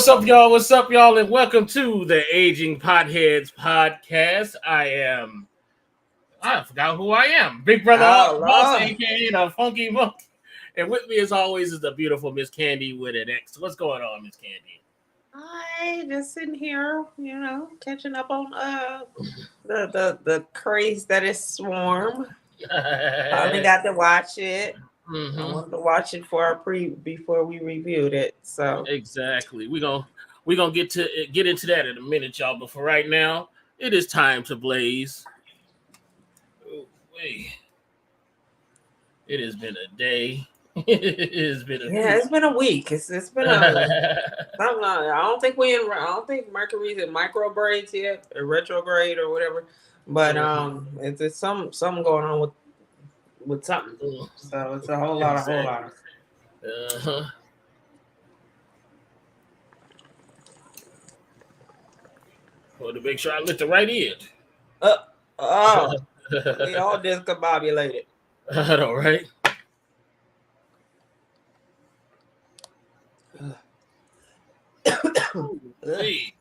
up, y'all? What's up, y'all? And welcome to the Aging Potheads podcast. I forgot who I am. Big brother Oh, boss, Lord. aka the Funky Monk. And with me, as always, is the beautiful Miss Candy with an X. What's going on, Miss Candy? Hi, just sitting here, catching up on the craze that is Swarm. Finally got to watch it. I wanted to watch it before we reviewed it. So exactly. We're gonna get into that in a minute, y'all. But for right now, it is time to blaze. Oh, wait. It has been a day. It's been a week. It's been a something. I don't think Mercury's in micrograde yet, or retrograde or whatever. But it's something going on with something. So it's a whole lot. Uh-huh. Well, to make sure I lit the right end. We all discombobulated. I know, right? Hey,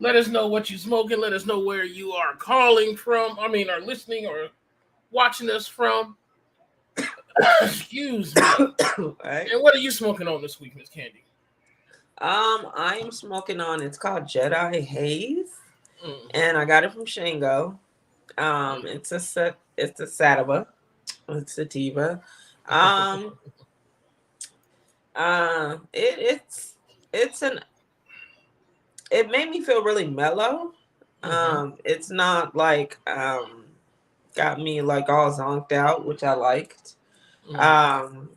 let us know what you're smoking. Let us know where you are calling from. I mean, are listening or watching us from. Excuse me. Right. And what are you smoking on this week, Miss Candy? I am smoking on. It's called Jedi Haze, and I got it from Shango. It's a sativa. It's sativa. It made me feel really mellow. It's not like got me like all zonked out, which I liked. I'm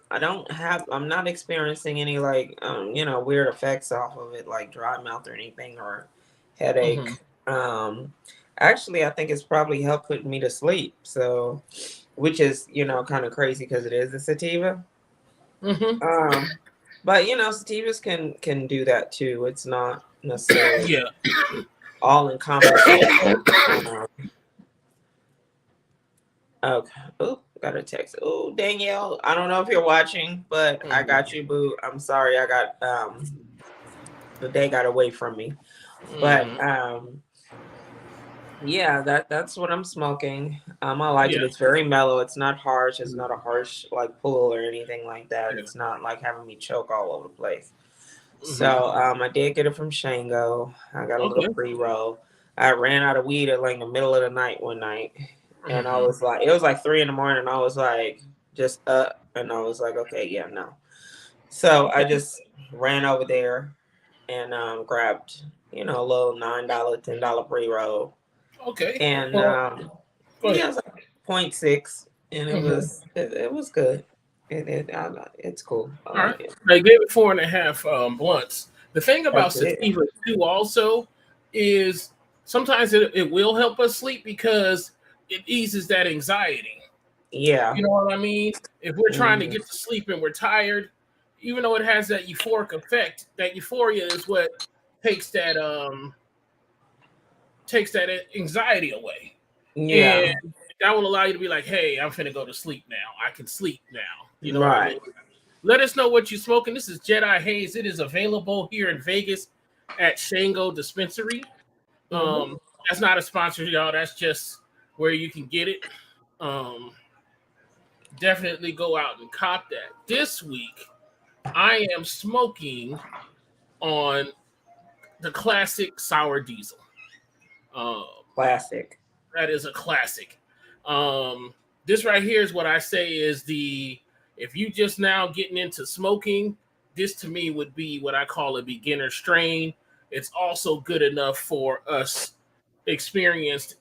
not experiencing any like weird effects off of it, like dry mouth or anything, or headache. Actually, I think it's probably helped put me to sleep. So, which is kind of crazy because it is a sativa. But sativas can do that too. It's not necessarily all encompassing. Okay. Oh, got a text. Oh, Danielle, I don't know if you're watching, but I got you, boo. I'm sorry, I got the day got away from me. But yeah, that's what I'm smoking. I like it. It's very mellow. It's not harsh. It's not a harsh like pull or anything like that. It's not like having me choke all over the place. So I did get it from Shango. I got a little pre-roll. I ran out of weed at like the middle of the night one night. And I was like, it was like 3 a.m. I was like, just up. And I was like, okay, yeah, no. So I just ran over there and grabbed, a little $9, $10 pre-roll. Okay. And it was like 0.6. And it was good. It's cool. I like it. They gave it 4.5 blunts. The thing about sativa too also is sometimes it will help us sleep because it eases that anxiety. Yeah. You know what I mean? If we're trying to get to sleep and we're tired, even though it has that euphoric effect, that euphoria is what takes that anxiety away. Yeah. And that will allow you to be like, hey, I'm finna go to sleep now. I can sleep now. You know what I mean? Let us know what you're smoking. This is Jedi Haze. It is available here in Vegas at Shango Dispensary. That's not a sponsor, y'all. That's just where you can get it. Definitely go out and cop that. This week, I am smoking on the classic sour diesel. Classic. That is a classic. This right here is what I say is if you just now getting into smoking, this to me would be what I call a beginner strain. It's also good enough for us experienced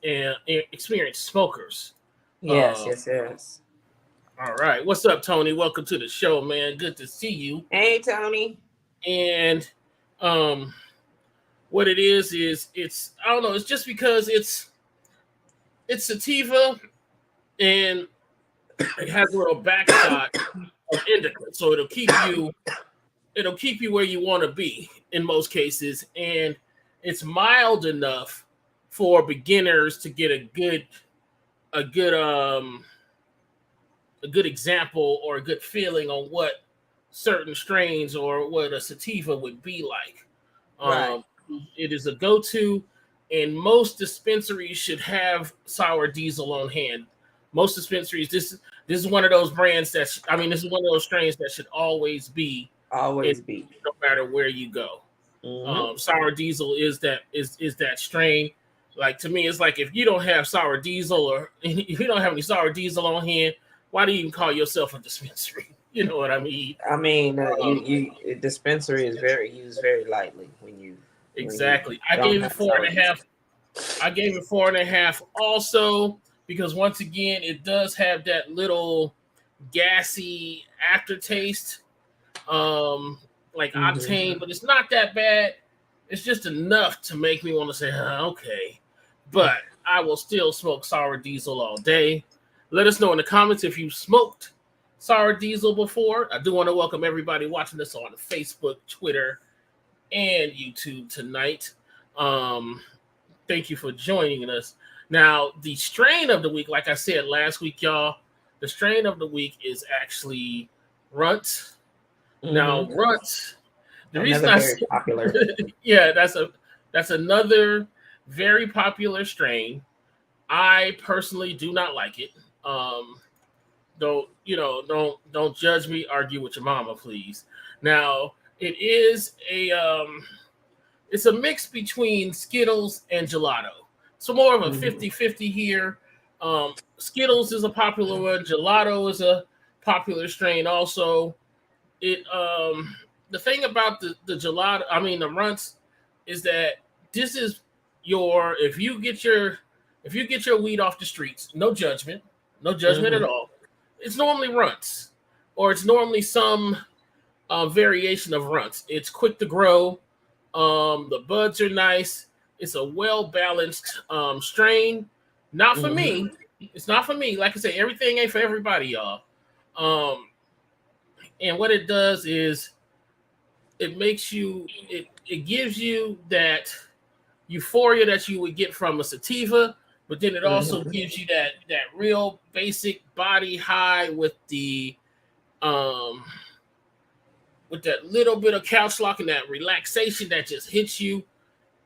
smokers. Yes. All right. What's up, Tony? Welcome to the show, man. Good to see you. Hey, Tony. And what it is it's I don't know, it's just because it's sativa and it has a little backshot of indica, so it'll keep you where you want to be in most cases, and it's mild enough for beginners to get a good example or a good feeling on what certain strains or what a sativa would be like. Right. It is a go-to, and most dispensaries should have sour diesel on hand. Most dispensaries, this is one of those brands this is one of those strains that should always be in, Always be. no matter where you go. Mm-hmm. Sour diesel is that strain. Like, to me, it's like, if you don't have sour diesel, or if you don't have any sour diesel on hand, why do you even call yourself a dispensary? You know what I mean? I mean, Um, dispensary is very used very lightly when you exactly. don't have sour diesel. I gave it 4.5. Also, because once again, it does have that little gassy aftertaste, like Mm-hmm. octane, but it's not that bad. It's just enough to make me want to say, okay. But I will still smoke sour diesel all day. Let us know in the comments if you smoked sour diesel before. I do want to welcome everybody watching this on Facebook, Twitter, and YouTube tonight. Um, Thank you for joining us. Now, the strain of the week, like I said last week, y'all, the strain of the week is actually Runt. Now, Mm-hmm. Runt, the reason Another I very say, popular. yeah, that's another very popular strain. I personally do not like it. Um, don't judge me. Argue with your mama, please. Now, it is it's a mix between Skittles and gelato. So more of a Mm-hmm. 50-50 here. Skittles is a popular one. Gelato is a popular strain also. It The thing about the gelato, the runts, is that this is your if you get your weed off the streets, no judgment, no judgment at Mm-hmm. all. It's normally runts, or it's normally some variation of runts. It's quick to grow. The buds are nice. It's a well balanced strain. Not for Mm-hmm. me. It's not for me. Like I say, everything ain't for everybody, y'all. Um, and what it does is it gives you that euphoria that you would get from a sativa, but then it also Mm-hmm. gives you that real basic body high um with that little bit of couch lock and that relaxation that just hits you.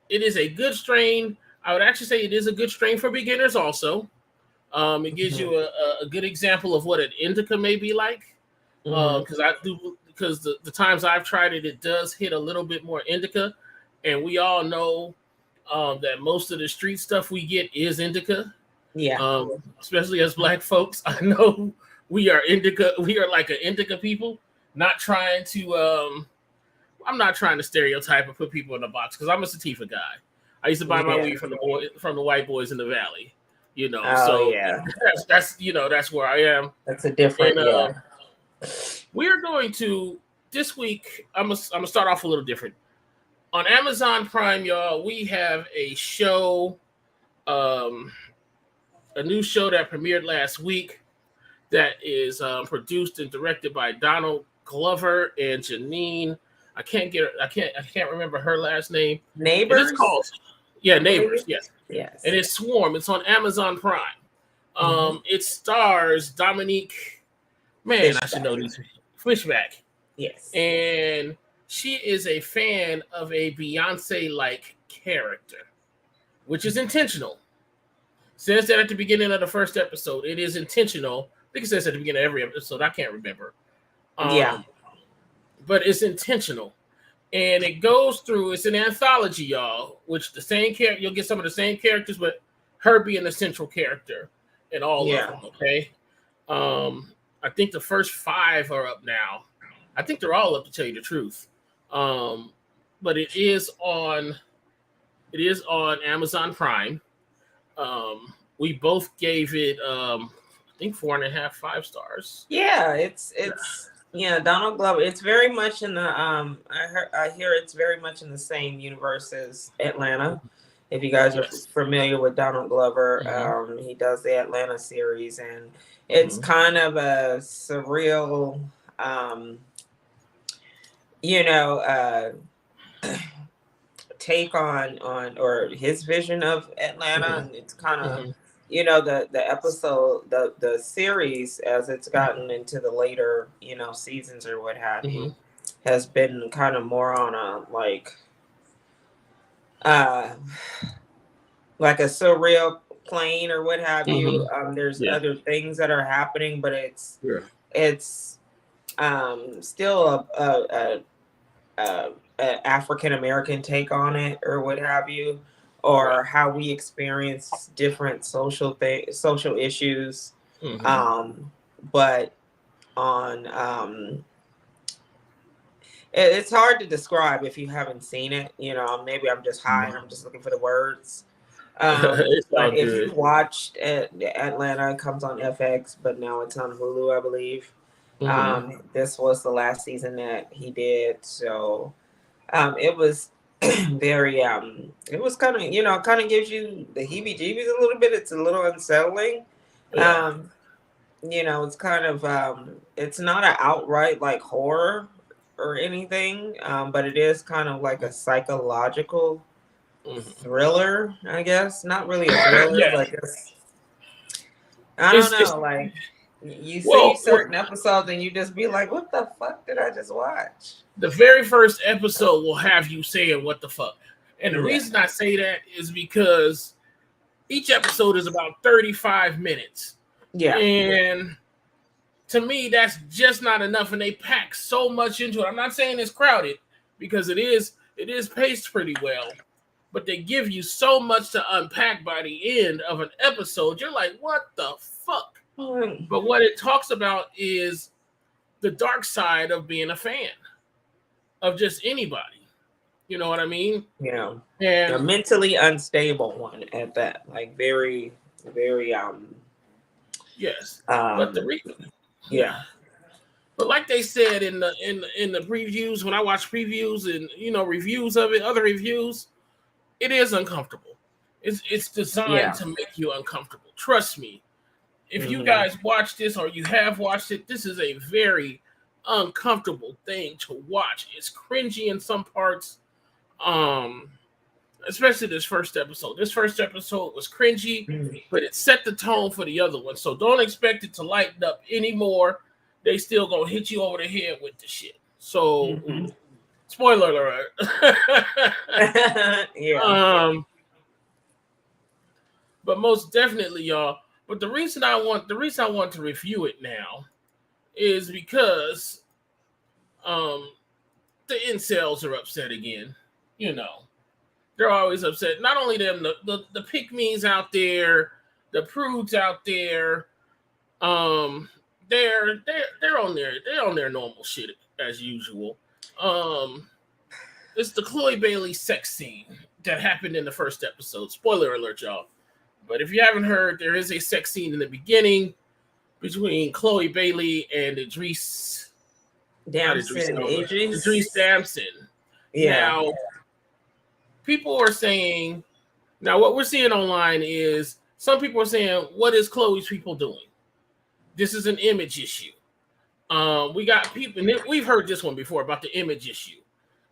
It is a good strain. I would actually say it is a good strain for beginners also. It gives Mm-hmm. you a good example of what an indica may be like. Mm-hmm. Because the times I've tried it, it does hit a little bit more indica. And we all know that most of the street stuff we get is indica. Yeah. Especially as black folks. I know we are indica. We are like an indica people. Not trying to I'm not trying to stereotype or put people in a box, because I'm a sativa guy. I used to buy my Yeah. weed from the white boys in the valley, Oh So yeah. that's where I am. That's a And different. Yeah. we're going to this week. I'm gonna start off a little different. On Amazon Prime, y'all, we have um, a new show that premiered last week that is produced and directed by Donald Glover and Janine. I can't remember her last name. And it's Neighbors, called, yeah, I believe. Neighbors, yes. And Yes. it's Swarm. It's on Amazon Prime. Mm-hmm. It stars Dominique. Man, I should Fishback. know these. Fishback, Yes. and she is a fan of a Beyonce-like character, which is intentional. Says that at the beginning of the first episode. It is intentional. I think it says at the beginning of every episode. I can't remember. Yeah. Um, but it's intentional. And it goes through, it's an anthology, y'all, which the same character, you'll get some of the same characters, but her being the central character in all of Yeah. them, okay? I think the first 5 are up now. I think they're all up, to tell you the truth. But it is on Amazon Prime. We both gave it I think 4.5, 5 stars. Yeah. It's yeah. Donald Glover. It's very much in the I hear it's very much in the same universe as Atlanta. If you guys are Yes. familiar with Donald Glover, Mm-hmm. he does the Atlanta series, and it's Mm-hmm. kind of a surreal, you know, take on or his vision of Atlanta, Mm-hmm. and it's kind of Mm-hmm. you know, the episode, the series, as it's gotten into the later, you know, seasons or what have you, has been kind of more on a uh like a surreal plane or what have you. There's other things that are happening, but it's still a African American take on it or what have you, or how we experience different social issues. But on it's hard to describe if you haven't seen it. You know, maybe I'm just high and I'm just looking for the words. But if you watched Atlanta, it comes on FX, but now it's on Hulu, I believe. This was the last season that he did, so it was very it was kind of, you know, kind of gives you the heebie-jeebies a little bit. It's a little unsettling. You know, it's kind of it's not an outright like horror or anything, but it is kind of like a psychological thriller, I guess. Not really a thriller, but just, I don't know, like you see certain episodes and you just be like, what the fuck did I just watch? The very first episode will have you saying what the fuck. And the reason I say that is because each episode is about 35 minutes. Yeah. And to me, that's just not enough. And they pack so much into it. I'm not saying it's crowded, because it is paced pretty well. But they give you so much to unpack by the end of an episode. You're like, what the fuck? But what it talks about is the dark side of being a fan of just anybody. You know what I mean? Yeah. And a mentally unstable one at that. Like very, very yes. But the reason, but like they said in the previews, when I watch previews and, you know, reviews of it, other reviews, it is uncomfortable. It's designed to make you uncomfortable. Trust me. If you guys watch this or you have watched it, this is a very uncomfortable thing to watch. It's cringy in some parts, especially this first episode. This first episode was cringy, but it set the tone for the other one. So don't expect it to lighten up anymore. They still gonna hit you over the head with the shit. So, spoiler alert. But most definitely, y'all. But the reason I want to review it now is because the incels are upset again. You know, they're always upset. Not only them, the pick-me's out there, the prudes out there. They're on their normal shit as usual. It's the Chloe Bailey sex scene that happened in the first episode. Spoiler alert, y'all. But if you haven't heard, there is a sex scene in the beginning between Chloe Bailey and Idris Damson. Yeah. Now, people are saying, now what we're seeing online is some people are saying, what is Chloe's people doing? This is an image issue. We got people, and we've heard this one before about the image issue.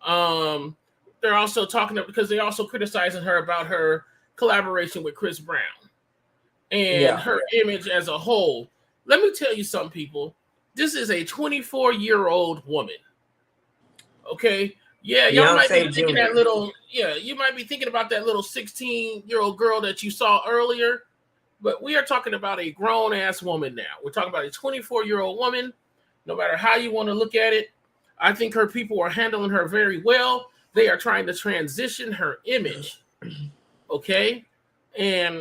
They're also talking because they also criticizing her about her collaboration with Chris Brown and her image as a whole. Let me tell you something, people. This is a 24-year-old woman. Okay? Yeah, y'all might be thinking that little, you might be thinking about that little 16-year-old girl that you saw earlier, but we are talking about a grown-ass woman now. We're talking about a 24-year-old woman. No matter how you want to look at it, I think her people are handling her very well. They are trying to transition her image. Okay? And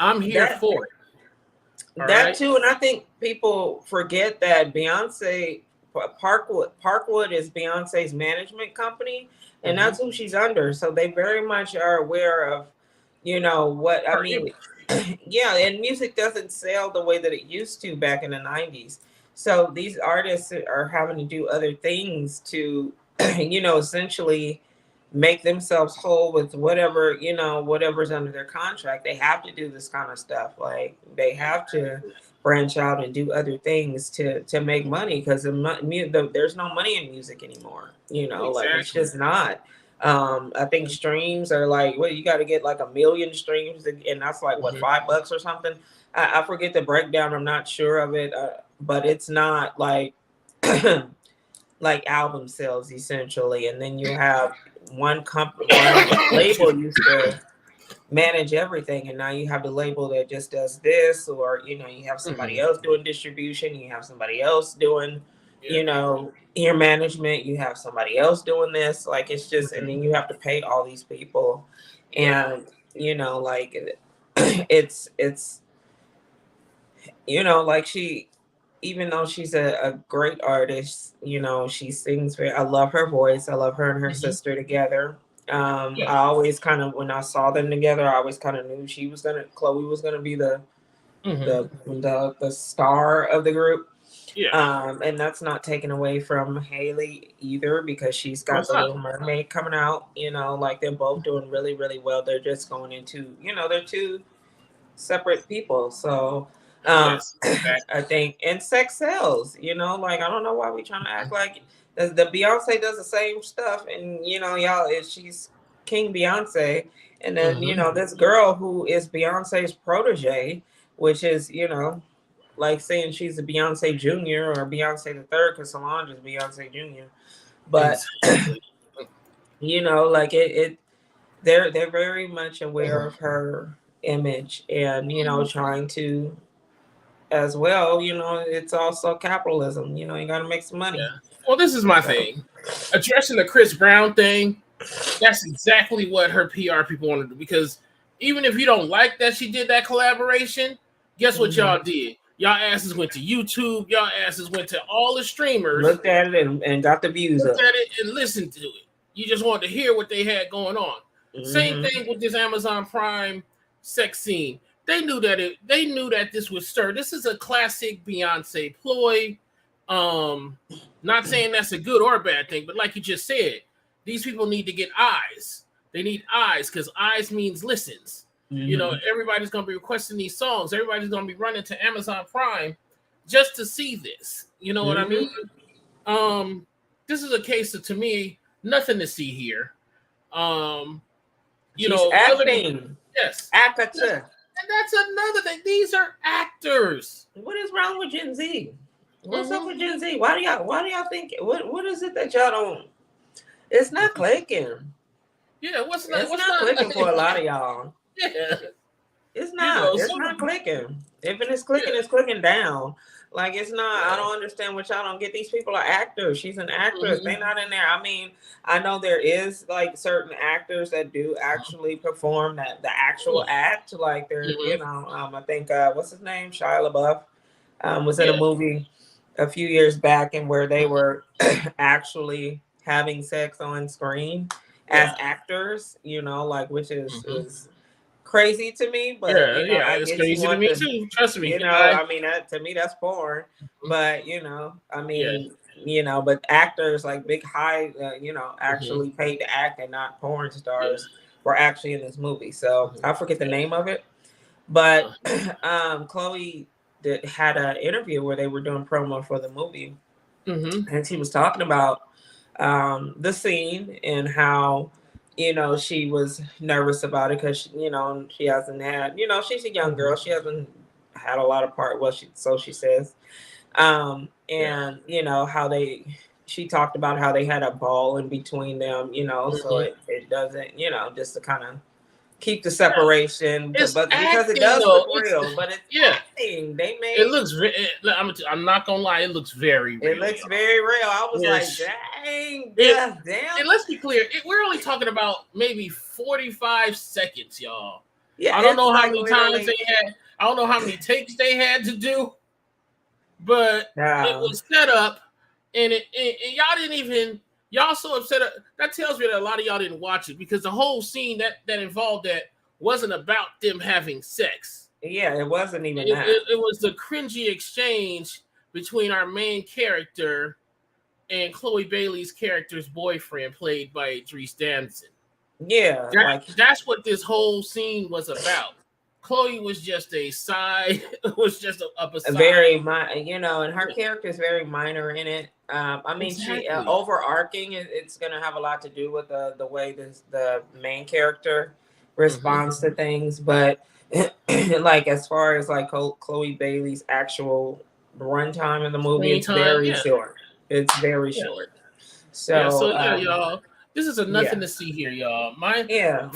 I'm here for it. That too, and I think people forget that Beyonce, Parkwood is Beyonce's management company, and that's who she's under. So they very much are aware of, you know, what I mean. And music doesn't sell the way that it used to back in the 90s. So these artists are having to do other things to, you know, essentially make themselves whole with whatever, you know, whatever's under their contract. They have to do this kind of stuff. Like they have to branch out and do other things to make money, because there's no money in music anymore. You know, like it's just not. I think streams are like, well, you got to get like 1 million streams, and that's like what, $5 or something. I forget the breakdown. I'm not sure of it, but it's not like like album sales essentially. And then you have one label used to manage everything, and now you have the label that just does this, or you have somebody else doing distribution, you have somebody else doing ear management, you have somebody else doing this, like it's just, and then you have to pay all these people, and like it's like she, even though she's a great artist, she sings very, I love her voice, I love her and her sister together. I always kind of, when I saw them together, I always kind of knew Chloe was gonna be the star of the group. And that's not taken away from Haley either, because she's got the Little Mermaid coming out. Like they're both doing really, really well. They're just going into, they're two separate people. So I think, and sex sells, like I don't know why we trying to act like the Beyonce does the same stuff, and y'all, she's King Beyonce, and then this girl who is Beyonce's protege, which is like saying she's a Beyonce Junior or Beyonce the third, because Solange is Beyonce Junior, but like they're very much aware of her image, and trying to as well, it's also capitalism, you got to make some money. Well, this is my thing, addressing the Chris Brown thing. That's exactly what her PR people want to do, because even if you don't like that she did that collaboration, guess what y'all did? Y'all asses went to YouTube, y'all asses went to all the streamers, looked at it and got the views looked at it and listened to it. You just wanted to hear what they had going on. Same thing with this Amazon Prime sex scene. They knew that this would stir. This is a classic Beyonce ploy. Not saying that's a good or a bad thing, but like you just said, these people need to get eyes. They need eyes, because eyes means listens. Everybody's going to be requesting these songs. Everybody's going to be running to Amazon Prime just to see this. You know what I mean? This is a case of, to me, nothing to see here. She's acting. Yes. Actor. And that's another thing. These are actors. What is wrong with Gen Z? What's up with Gen Z? Why do y'all think, what is it that y'all don't? It's not clicking. Yeah, it's not clicking for a lot of y'all. Yeah. It's not. It's not clicking. If it is clicking, it's clicking down. Like it's not. I don't understand what y'all don't get. These people are actors. She's an actress. They're not in there. I mean, I know there is like certain actors that do actually perform the actual act. Like they're, I think what's his name? Shia LaBeouf was in a movie a few years back, and where they were actually having sex on screen as actors. Like which is crazy to me, but it's crazy to me too. Trust me. I mean, to me that's porn. But I mean, but actors like big high, actually paid to act, and not porn stars were actually in this movie. So I forget the name of it, but Chloe had an interview where they were doing promo for the movie, and she was talking about the scene and how. She was nervous about it because, she hasn't had, she's a young girl. She hasn't had a lot of part. Well, so she says. And, how she talked about how they had a ball in between them, so it doesn't, just to kind of keep the separation. But because it does look real, but it's acting. They made it looks. I'm not gonna lie. It looks very real. It looks very real. I was like, dang, damn. And let's be clear. We're only talking about maybe 45 seconds, y'all. Yeah, I don't know how many times they had. I don't know how many takes they had to do, but it was set up, and y'all didn't even. Y'all so upset. That tells me that a lot of y'all didn't watch it, because the whole scene that involved that wasn't about them having sex. Yeah, it wasn't even that. It was the cringy exchange between our main character and Chloe Bailey's character's boyfriend, played by Dries Damson. Yeah, that's what this whole scene was about. Chloe was just a side, was just a beside. Very, and her character is very minor in it. I mean, Exactly. she overarching. It's going to have a lot to do with the way the main character responds to things, but like as far as like Chloe Bailey's actual runtime in the movie, it's very short. It's very short. So y'all. This is a nothing to see here, y'all. Relax.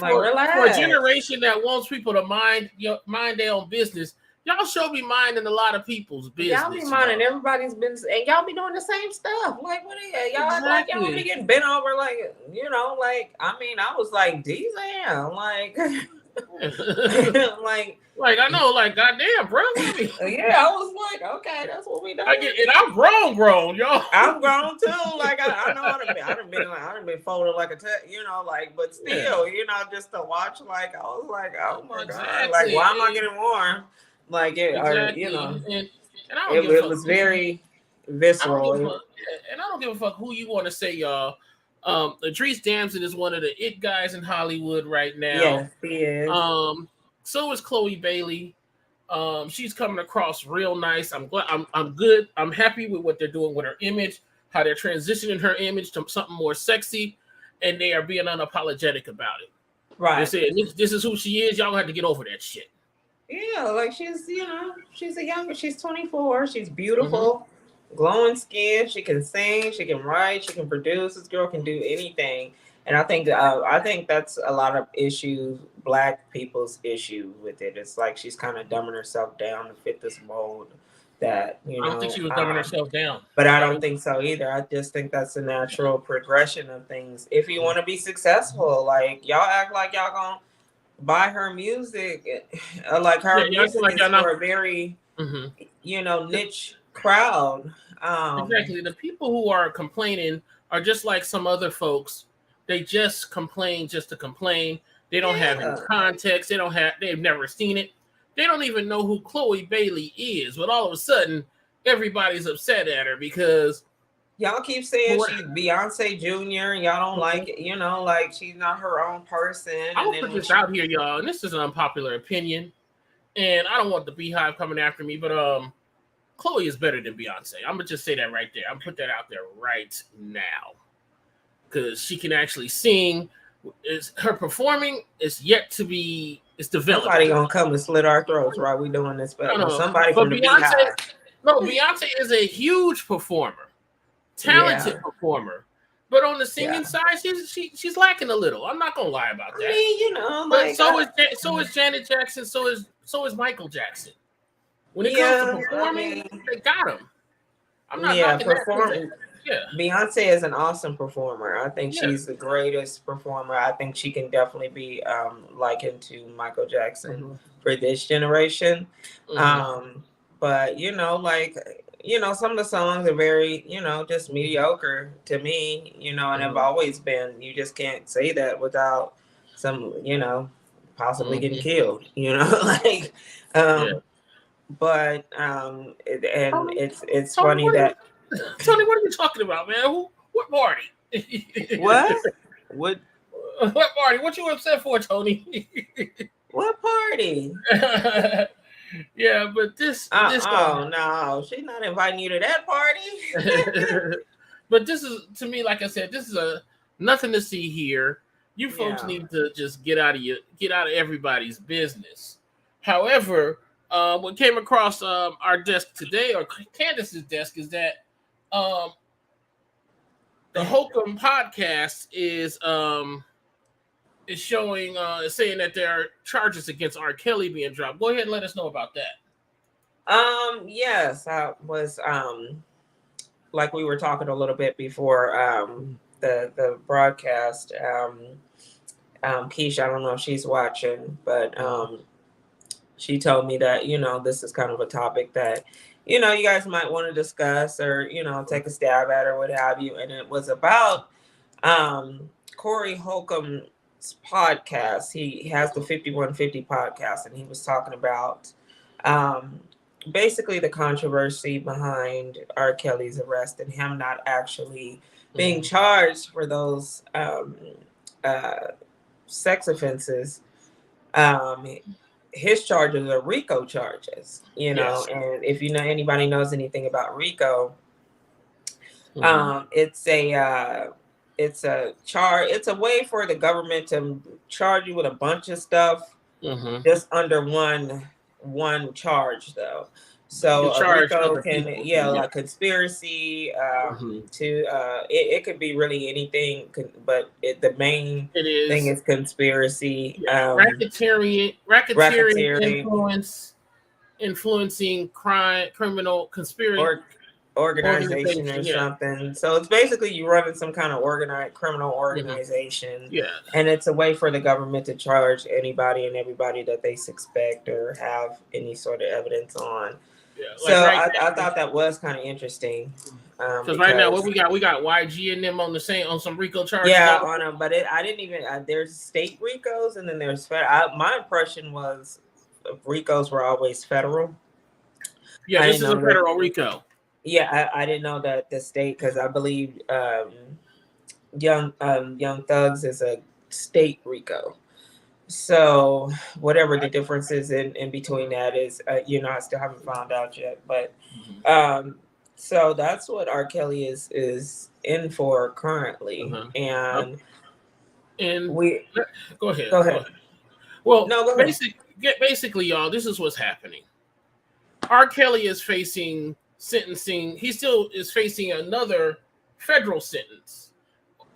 For a generation that wants people to mind their own business, y'all should be minding a lot of people's business. Y'all be minding everybody's business, and y'all be doing the same stuff. Like, what are y'all exactly. like? Y'all be getting bent over, like, like. I mean, I was like, damn, like, like I know, like, goddamn, bro. Yeah, I was like, okay, that's what we doing. And I'm grown, y'all. I'm grown too. Like, I know I done been folded like a but still, just to watch, like, I was like, oh my god, like, why am I getting warm? Like, it was very visceral. And I don't give a fuck who you want to say, y'all. Idris Damson is one of the it guys in Hollywood right now. Yes, he is. So is Chloe Bailey. She's coming across real nice. I'm glad. I'm good. I'm happy with what they're doing with her image, how they're transitioning her image to something more sexy, and they are being unapologetic about it. Right. They're saying this is who she is. Y'all have to get over that shit. Yeah, like she's 24. She's beautiful, glowing skin. She can sing. She can write. She can produce. This girl can do anything. And I think that's a lot of issues, Black people's issue with it. It's like she's kind of dumbing herself down to fit this mold that, I don't think she was dumbing herself down. But I don't think so either. I just think that's a natural progression of things. If you want to be successful, like, y'all act like y'all gonna buy her music, like her music is for a very, niche crowd. Exactly. The people who are complaining are just like some other folks. They just complain just to complain. They don't have any context. They've never seen it. They don't even know who Chloe Bailey is. But all of a sudden, everybody's upset at her because y'all keep saying she's Beyonce Jr. and y'all don't like it. Like, she's not her own person. I'll put this out here, y'all, and this is an unpopular opinion. And I don't want the Beehive coming after me, but Chloe is better than Beyonce. I'm gonna just say that right there. I'm gonna put that out there right now. Because she can actually sing. Her performing is yet to be developed. Somebody gonna come and slit our throats while we doing this. Somebody from the Beehive. No, Beyonce is a huge performer, talented performer. But on the singing side, she's lacking a little. I'm not gonna lie about that. I mean, but so is Janet Jackson. So is Michael Jackson. When it comes to performing, they got him. I'm not knocking performing. Beyonce is an awesome performer. I think she's the greatest performer. I think she can definitely be likened to Michael Jackson for this generation. But some of the songs are very, just mediocre to me, and have always been. You just can't say that without some, possibly getting killed, But it's Tony, funny that Tony, what are you talking about, man? What party? What party? What you upset for, Tony? What party? Yeah, but this no, she's not inviting you to that party. But this is, to me, like I said, this is a nothing to see here. You folks need to just get out of everybody's business. However, what came across our desk today, or Candace's desk, is that the Hokum podcast is showing saying that there are charges against R. Kelly being dropped. Go ahead and let us know about that. Yes, I was like we were talking a little bit before the broadcast. Keisha, I don't know if she's watching, but she told me that, this is kind of a topic that, you guys might want to discuss or, take a stab at or what have you. And it was about Corey Holcomb's podcast. He has the 5150 podcast, and he was talking about basically the controversy behind R. Kelly's arrest and him not actually being charged for those sex offenses. his charges are RICO charges, you know, Yes. and if you know anybody knows anything about RICO, Mm-hmm. it's a way for the government to charge you with a bunch of stuff Mm-hmm. just under one charge though. You So can a charge RICO other can, people yeah, too. Yeah. like conspiracy, Mm-hmm. it could be really anything, but the main It thing is. is conspiracy, Yeah. Racketeering racketeering, influencing crime, criminal conspiracy or organization or organization. Yeah. something. So it's basically you running some kind of organized criminal Mm-hmm. organization, Yeah. and it's a way for the government to charge anybody and everybody that they suspect or have any sort of evidence on. Yeah. Like So right I now. thought that was kind of interesting, Because right now, what because we got YG and them on the same on some RICO charges. yeah, Also. on them, but I didn't even. There's state RICOs and then there's federal. My impression was RICOs were always federal. Yeah, I this didn't is a know that. federal RICO. Yeah, I didn't know that the state, because I believe Young Thugs is a state RICO. So whatever the difference is in between that is, I still haven't found out yet. But so that's what R. Kelly is in for currently, Uh-huh. And we go ahead. go Go ahead. ahead. Well, No, go ahead. basically, y'all, this is what's happening. R. Kelly is facing sentencing. He still is facing another federal sentence.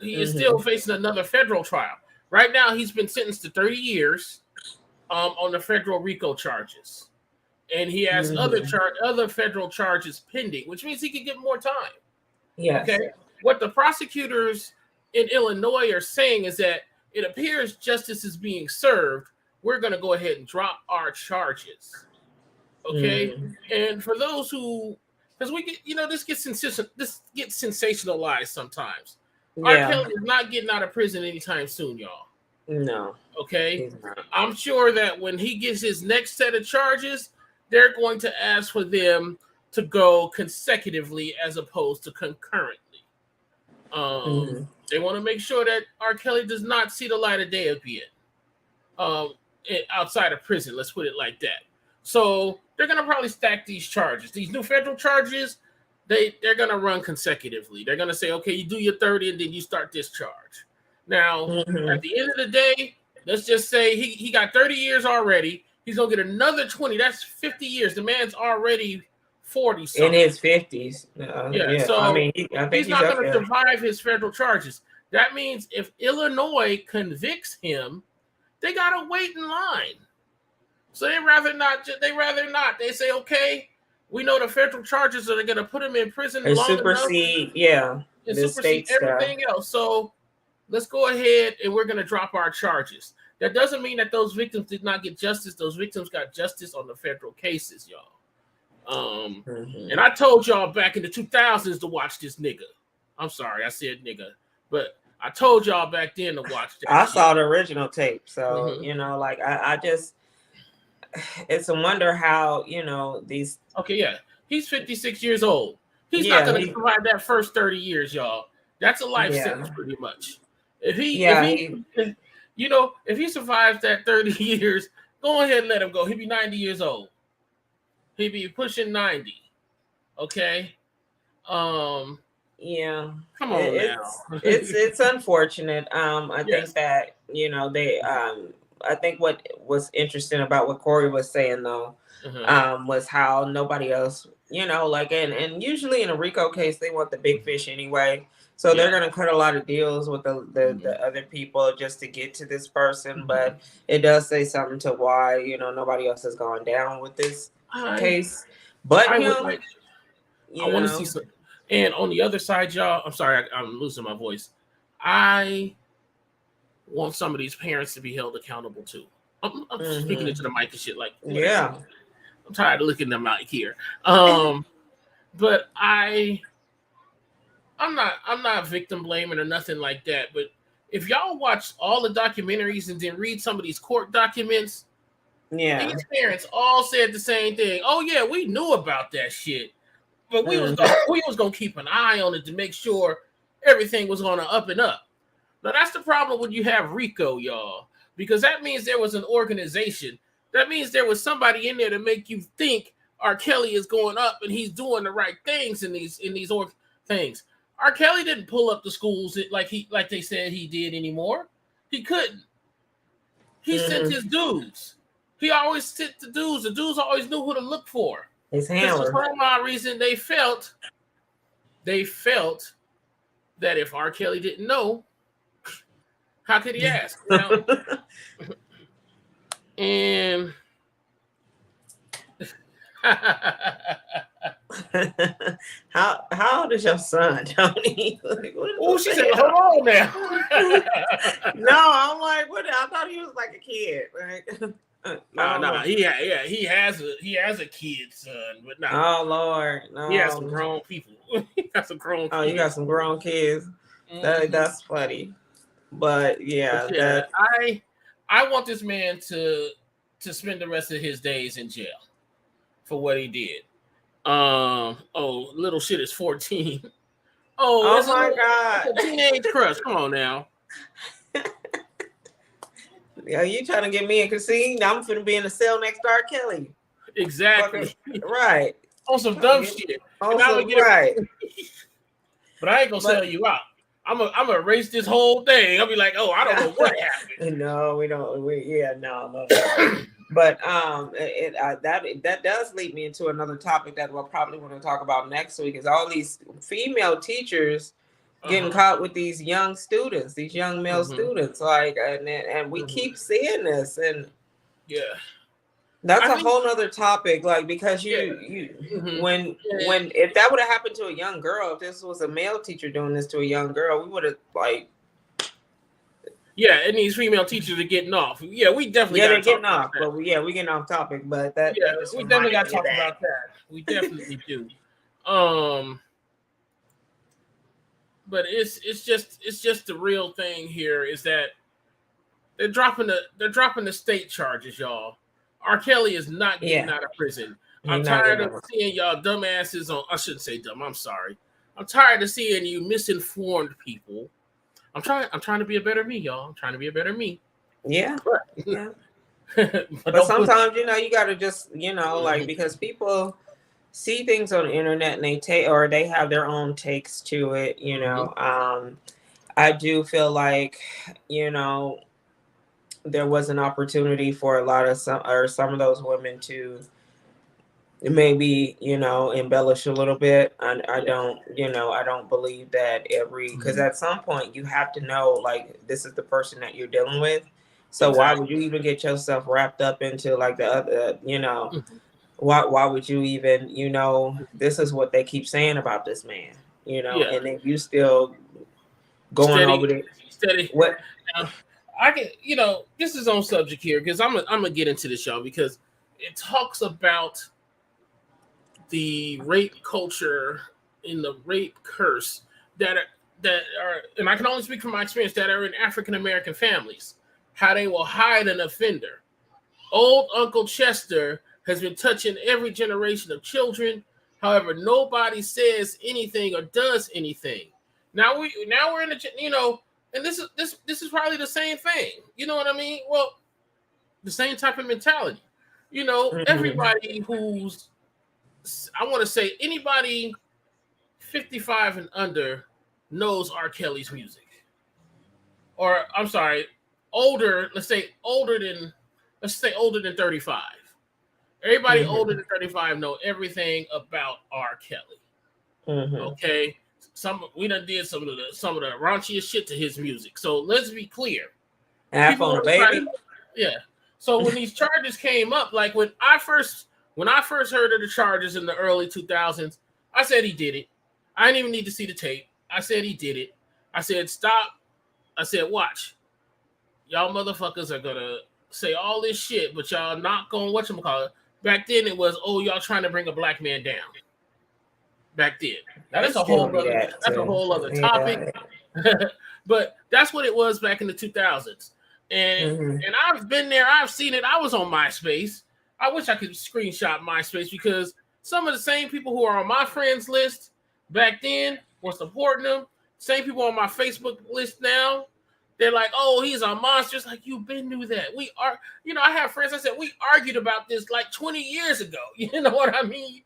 He is still facing another federal trial. Right now, he's been sentenced to 30 years on the federal RICO charges. And he has other federal charges pending, which means he could get more time. Yes. Okay. What the prosecutors in Illinois are saying is that it appears justice is being served. We're going to go ahead and drop our charges. Okay. And for those who, because we get, this gets sensationalized sometimes. R. Kelly is not getting out of prison anytime soon, y'all. No. Okay. I'm sure that when he gets his next set of charges, they're going to ask for them to go consecutively as opposed to concurrently. They want to make sure that R. Kelly does not see the light of day again outside of prison. Let's put it like that. So they're going to probably stack these charges. These new federal charges, they're going to run consecutively. They're going to say, okay, you do your 30 and then you start this charge. Now, at the end of the day, let's just say he got 30 years already. He's going to get another 20. That's 50 years. The man's already 40 something. In his 50s. So I mean, I think he's not going to survive his federal charges. That means if Illinois convicts him, they got to wait in line. So they rather not. They say, okay, we know the federal charges are going to put him in prison long supersede, enough. And supersede everything else. So let's go ahead and we're going to drop our charges. That doesn't mean that those victims did not get justice. Those victims got justice on the federal cases, y'all. And I told y'all back in the 2000s to watch this nigga. I'm sorry, I said nigga, but I told y'all back then to watch that. I saw the original tape, so I just, it's a wonder how these. Okay, yeah, he's 56 years old. He's not going to survive that first 30 years, y'all. That's a life sentence, pretty much. If he survives that 30 years, go ahead and let him go. He'll be 90 years old. He'd be pushing 90. Okay. Come on now. It's unfortunate. I think that they I think what was interesting about what Corey was saying though, was how nobody else, and usually in a RICO case they want the big fish anyway. So they're gonna cut a lot of deals with the other people just to get to this person. But it does say something to why nobody else has gone down with this case. But I want to see some. And on the other side, y'all, I'm sorry, I'm losing my voice. I want some of these parents to be held accountable too. I'm speaking into the mic and shit like. I'm tired of looking them out here. But I'm not victim blaming or nothing like that. But if y'all watch all the documentaries and then read some of these court documents, these parents all said the same thing. Oh yeah, we knew about that shit, but we was gonna keep an eye on it to make sure everything was gonna up and up. Now that's the problem when you have RICO, y'all, because that means there was an organization That means there was somebody in there to make you think R. Kelly is going up and he's doing the right things in these things. R. Kelly didn't pull up the schools like they said he did anymore. He couldn't. He sent his dudes. He always sent the dudes. The dudes always knew who to look for. His handler. For some reason, they felt that if R. Kelly didn't know, how could he ask? Now, and how old is your son, Tony? Oh, she said, hold on now. No, I'm like, what? I thought he was like a kid. No. He has a kid, son, but no. Oh Lord, no. He has some grown people. He got some grown. Oh, you got some grown kids. That's funny. But yeah, I want this man to spend the rest of his days in jail for what he did. Little shit is 14. Oh my God, a teenage crush. Come on now. Yeah, you trying to get me in casino? I'm finna be in the cell next to R. Kelly. Exactly. Right. On some dumb shit. Right. But I ain't gonna sell you out. I'm gonna erase this whole thing. I'll be like, oh, I don't know what happened. No, we don't. No. But that does lead me into another topic that we'll probably want to talk about next week. Is all these female teachers getting caught with these young students, these young male students, like, and we keep seeing this, and that's a whole nother topic, like, because when if that would have happened to a young girl, if this was a male teacher doing this to a young girl, we would have like. Yeah, and these female teachers are getting off. Yeah, we definitely. Yeah, they're getting off, but we getting off topic. But that. Yeah, we definitely got to talk about that. We definitely do. But it's just the real thing here is that they're dropping the state charges, y'all. R. Kelly is not getting out of prison. I'm tired of seeing y'all dumbasses on. I shouldn't say dumb. I'm sorry. I'm tired of seeing you misinformed people. I'm trying to be a better me, y'all. I'm trying to be a better me. Yeah. But sometimes, you got to just, like, because people see things on the internet and they have their own takes to it, I do feel like, there was an opportunity for a lot of some of those women to maybe, embellish a little bit. I don't believe that because at some point you have to know, like, this is the person that you're dealing with. So why would you even get yourself wrapped up into like the other, why would you even, this is what they keep saying about this man, and then you still going over there. Steady. What? I can, this is on subject here because I'm gonna get into this, y'all, because it talks about the rape culture and the rape curse that are, and I can only speak from my experience, that are in African American families, how they will hide an offender. Old Uncle Chester has been touching every generation of children. However, nobody says anything or does anything. Now we're in the, and this is probably the same thing. You know what I mean? Well, the same type of mentality. Everybody who's, I want to say, anybody 55 and under knows R. Kelly's music. Or I'm sorry, older. Let's say older than 35. Everybody older than 35 know everything about R. Kelly. Okay, we done did some of the raunchiest shit to his music. So let's be clear. On a baby. So when these charges came up, like when I first heard of the charges in the early 2000s, I said he did it. I didn't even need to see the tape. I said he did it. I said stop. I said watch. Y'all motherfuckers are gonna say all this shit, but y'all not gonna whatchamacallit. Back then it was, y'all trying to bring a black man down. Back then. Now that's a whole other topic. But that's what it was back in the 2000s. And I've been there, I've seen it. I was on MySpace. I wish I could screenshot MySpace because some of the same people who are on my friends list back then were supporting them. Same people on my Facebook list now, they're like, oh, he's a monster. It's like, you've been through that. We are, I have friends. I said we argued about this like 20 years ago. You know what I mean?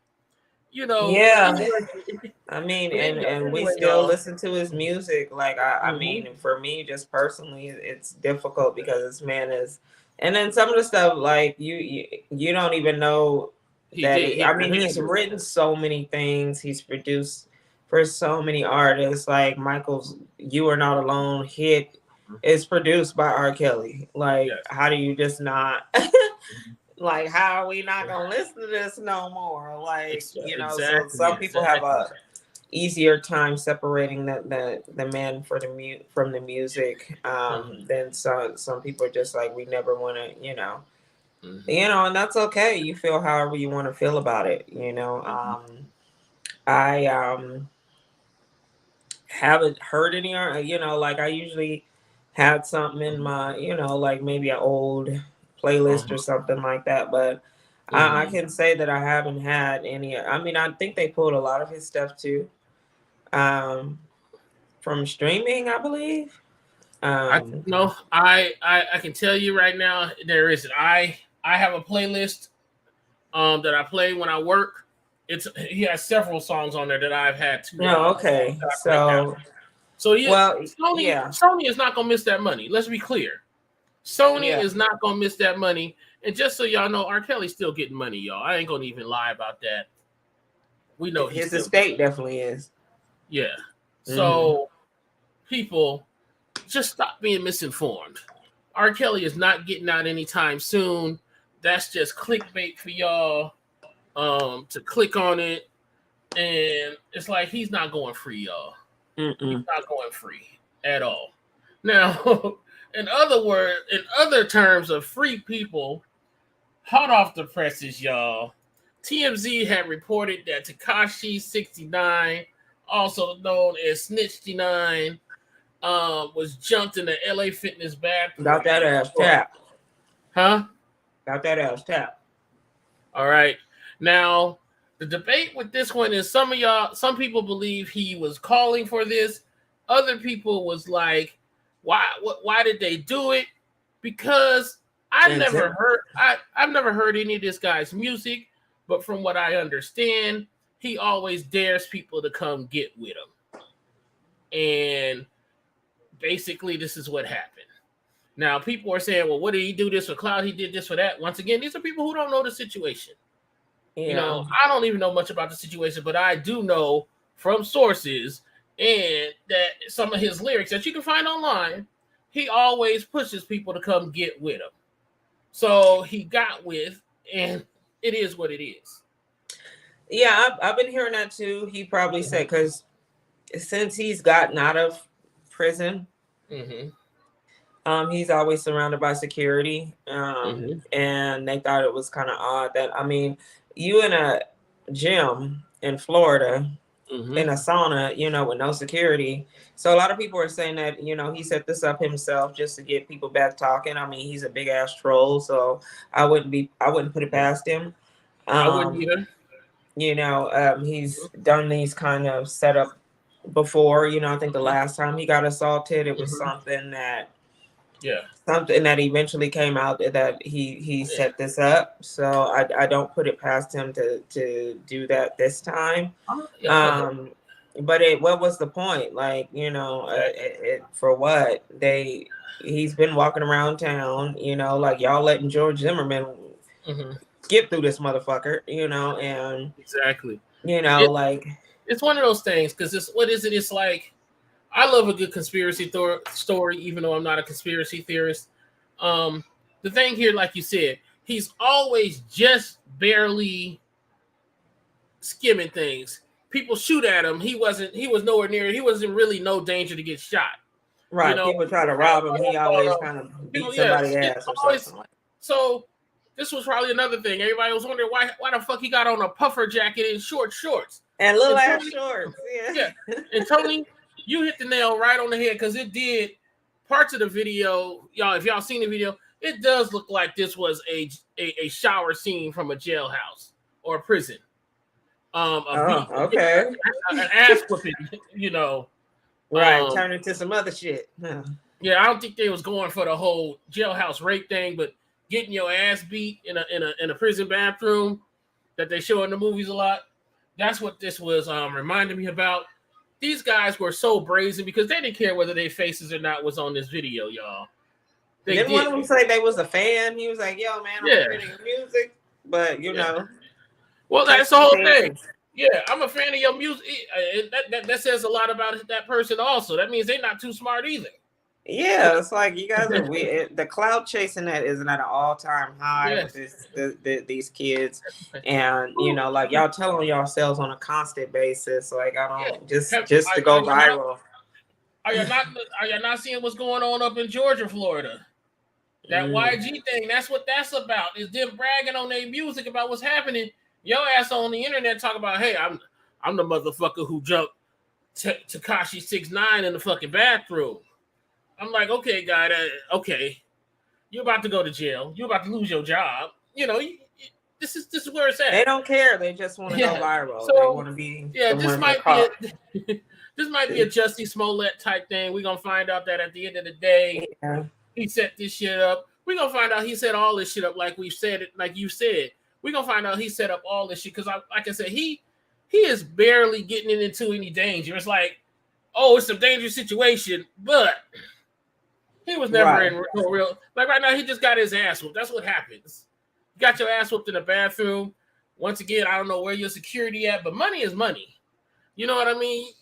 But Yeah. anyway, I mean, and we still listen to his music. Like I mean, for me, just personally, it's difficult because this man is, and then some of the stuff like you don't even know that. He's written so many things. He's produced for so many artists. Like Michael's "You Are Not Alone" hit is produced by R. Kelly. Like, how do you just not? Like, how are we not gonna listen to this no more? Like, so some people have a easier time separating the man from the music than some people are just like, we never want to, and that's okay. You feel however you want to feel about it. I haven't heard any like I usually had something in my like maybe an old playlist or something like that, but I can say that I haven't had any. I mean, I think they pulled a lot of his stuff too from streaming, I believe. I can tell you right now, there isn't. I have a playlist that I play when I work. He has several songs on there that I've had to. Oh, okay. Sony is not gonna miss that money. Let's be clear. Sony is not gonna miss that money. And just so y'all know, R. Kelly's still getting money, y'all. I ain't gonna even lie about that. We know his estate definitely is. Yeah. So people, just stop being misinformed. R. Kelly is not getting out anytime soon. That's just clickbait for y'all to click on it. And it's like, he's not going free, y'all. He's not going free at all. Now, in other terms of free people, hot off the presses, y'all, TMZ had reported that Tekashi 69, also known as Snitchty9, was jumped in the LA Fitness bathroom. Got that ass tapped. Huh? Got that ass tapped. All right. Now, the debate with this one is some people believe he was calling for this. Other people was like, why did they do it? Because I've never heard any of this guy's music, but from what I understand, he always dares people to come get with him. And basically, this is what happened. Now, people are saying, well, what did he do this for clout? He did this for that. Once again, these are people who don't know the situation. Yeah. I don't even know much about the situation, but I do know from sources and that some of his lyrics that you can find online, he always pushes people to come get with him. So he got with, and it is what it is. Yeah, I've been hearing that too. He probably said, because since he's gotten out of prison, he's always surrounded by security. And they thought it was kind of odd that, you in a gym in Florida, in a sauna, with no security. So a lot of people are saying that, he set this up himself just to get people back talking. He's a big ass troll, so I wouldn't put it past him. I wouldn't either. He's done these kind of setup before. I think the last time he got assaulted, it was something that eventually came out that he set this up. So I don't put it past him to do that this time. But what was the point? Like, for what? He's been walking around town, like y'all letting George Zimmerman skip through this motherfucker, and exactly. It's one of those things, because it's like, I love a good conspiracy story, even though I'm not a conspiracy theorist. The thing here, like you said, he's always just barely skimming things. People shoot at him. He was nowhere near it. He wasn't really no danger to get shot. Right. People try to rob him. He always kind of beat somebody's ass or something. So this was probably another thing. Everybody was wondering why the fuck he got on a puffer jacket and short shorts. And little ass shorts. Yeah. And Tony, you hit the nail right on the head, because it did. Parts of the video, y'all, if y'all seen the video, it does look like this was a shower scene from a jailhouse or a prison. Okay. An ass whipping, Right, turn into some other shit. Yeah, I don't think they was going for the whole jailhouse rape thing, but getting your ass beat in a prison bathroom that they show in the movies a lot. That's what this was reminding me about. These guys were so brazen because they didn't care whether their faces or not was on this video, y'all. They Didn't one of did. them say they was a fan? He was like, "Yo, man, I'm Yeah. a fan of your music," but you know, Well, that's the whole thing. Yeah, I'm a fan of your music. That says a lot about that person. Also, that means they're not too smart either. Yeah, it's like you guys are weird. The cloud chasing that is at an all-time high with these kids, and you know, like y'all tell on yourselves on a constant basis. Like I don't just to go viral. Are you not seeing what's going on up in Georgia, Florida? That YG thing. That's what that's about. Is them bragging on their music about what's happening. Your ass on the internet talk about, hey, I'm the motherfucker who jumped Tekashi 6ix9ine in the fucking bathroom. I'm like, okay, guy, okay, you're about to go to jail. You're about to lose your job. You know, this is where it's at. They don't care. They just want to go viral. So, they want to be. Yeah, this might be this might be a Jussie Smollett type thing. We're gonna find out that at the end of the day, he set this shit up. We're gonna find out he set all this shit up like we said it, like you said. We're gonna find out he set up all this shit because, like I said, he is barely getting into any danger. It's like, oh, it's a dangerous situation, but he was never in real. Like right now, he just got his ass whooped. That's what happens. You got your ass whooped in the bathroom. Once again, I don't know where your security at, but money is money. You know what I mean?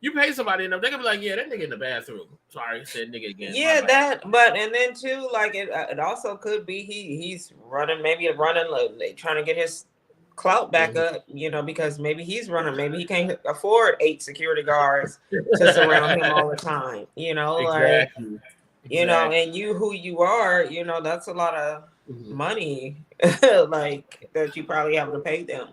You pay somebody enough, they're gonna be like, yeah, that nigga in the bathroom. Sorry, I said nigga again. Yeah, but and then too, like it also could be he's running, like trying to get his clout back up, you know, because maybe he's running, maybe he can't afford 8 security guards to surround him all the time, you know, like you know, and you who you are, you know, that's a lot of money like that you probably have to pay them.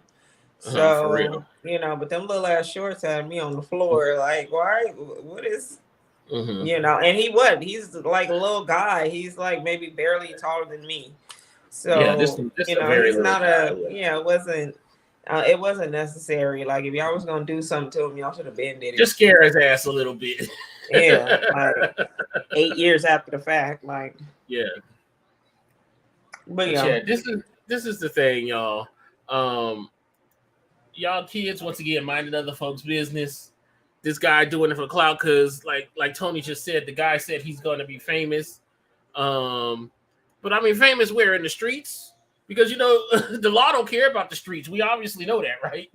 So you know, but them little ass shorts had me on the floor. Like, why? What is? You know, and he's like a little guy. He's like maybe barely taller than me. So you know, he's not it wasn't necessary. Like if y'all was gonna do something to him, y'all should have been did it. Just scare his ass a little bit. Yeah, like 8 years after the fact, like But yeah, this is the thing, y'all. Y'all kids once again minding other folks' business. This guy doing it for clout because, like Tony just said, the guy said he's going to be famous. But I mean, famous where in the streets? Because you know the law don't care about the streets. We obviously know that, right?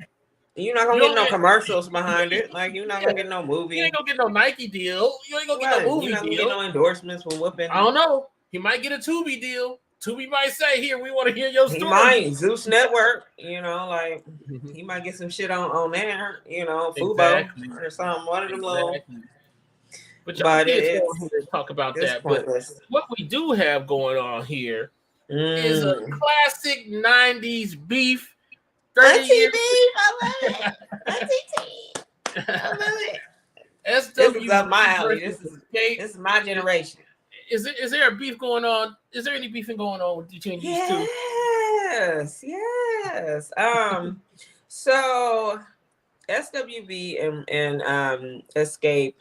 You're not gonna get no commercials behind it. Like you're not gonna get no movie. You ain't gonna get no Nike deal. You ain't gonna get no movie deal. You're not gonna deal. get no endorsements for whooping. I don't know. He might get a Tubi deal. Tubi might say, "Here, we want to hear your story." He might Zeus Network. You know, like he might get some shit on there. You know, Fubo or something. One of them little. But y'all kids go here and talk about that. Pointless. But what we do have going on here is a classic '90s beef. 30 years. Beef, I love it. I love it. SW this is up my alley. This is my generation. Is there a beef going on? Is there any beefing going on between these two? Yes. So SWV and Escape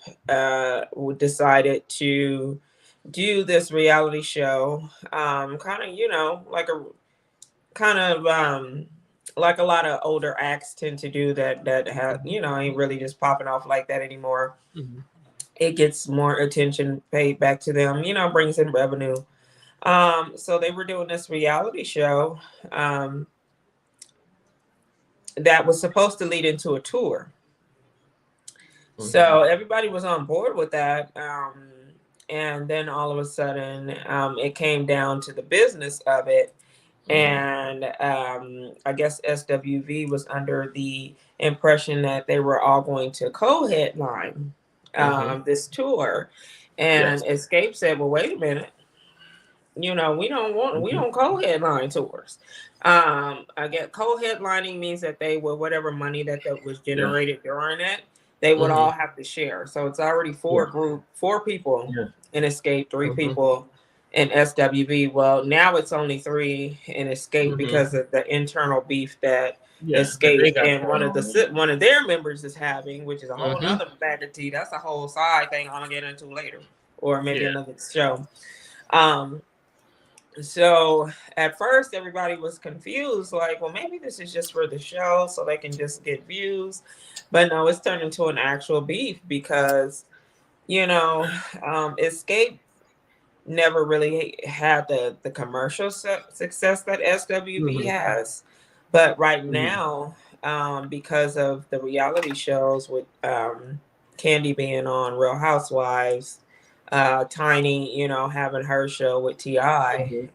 decided to do this reality show. Kind of, you know, like a lot of older acts tend to do that have, you know, ain't really just popping off like that anymore. It gets more attention paid back to them, you know, brings in revenue. So they were doing this reality show that was supposed to lead into a tour. So everybody was on board with that. And then all of a sudden it came down to the business of it. And I guess SWV was under the impression that they were all going to co-headline this tour. And Escape said, well, wait a minute. You know, we don't co-headline tours. I guess co-headlining means that they would, whatever money that was generated during it, they would all have to share. So it's already four people in Escape, 3 people in SWV. Well, now it's only 3 in Escape because of the internal beef that Escape and one of their members is having, which is a whole other bag of tea. That's a whole side thing I'm gonna get into later. or maybe another show. So at first everybody was confused, like, well, maybe this is just for the show so they can just get views. But no, it's turned into an actual beef because, Escape never really had the commercial success that SWV has. But right now, because of the reality shows with Candy being on Real Housewives, Tiny, having her show with T.I.,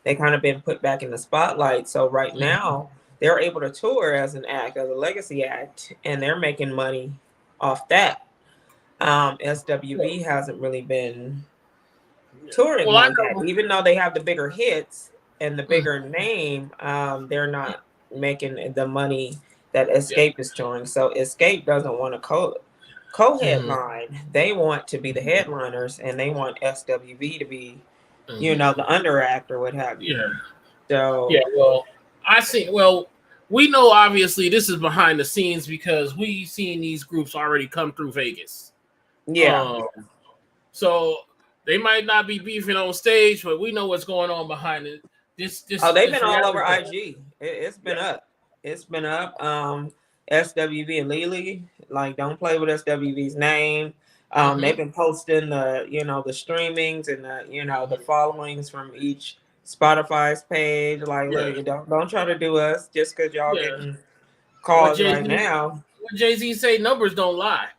they kind of been put back in the spotlight. So right now, they're able to tour as an act, as a legacy act, and they're making money off that. SWV hasn't really been touring like that, even though they have the bigger hits and the bigger name. They're not making the money that Escape is touring. So Escape doesn't want to co-headline. They want to be the headliners, and they want SWV to be, the under act or what have you. So well, we know obviously this is behind the scenes because we've seen these groups already come through Vegas. So they might not be beefing on stage, but we know what's going on behind it. They've been all over IG. It's been up. It's been up. SWV and Lily, like, don't play with SWV's name. They've been posting the streamings and the followings from each Spotify's page. Like, look, don't try to do us just because y'all getting calls right now. What Jay-Z say, numbers don't lie.